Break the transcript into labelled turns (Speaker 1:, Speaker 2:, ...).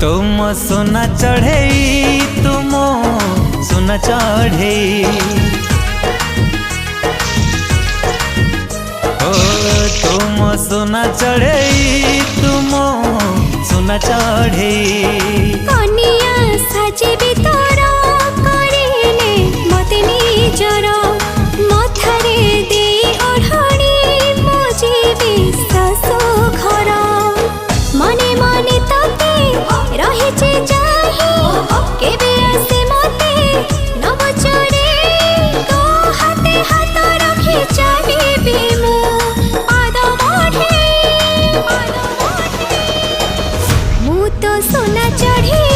Speaker 1: तुम सोना चढ़े तुम सोना चढ़े ओ तुम सोना चढ़े तुम सोना चढ़े
Speaker 2: कनिया साजेबी तोर करिले मते निजर मथारे दे ओढ़णी मुझे सासु घर मने मने तते रहिचे चाहि केबे आसे मते नवचरे तो हाथे हाथ रखी चालिबी मु पाद बढ़े मु तो सोना चढ़े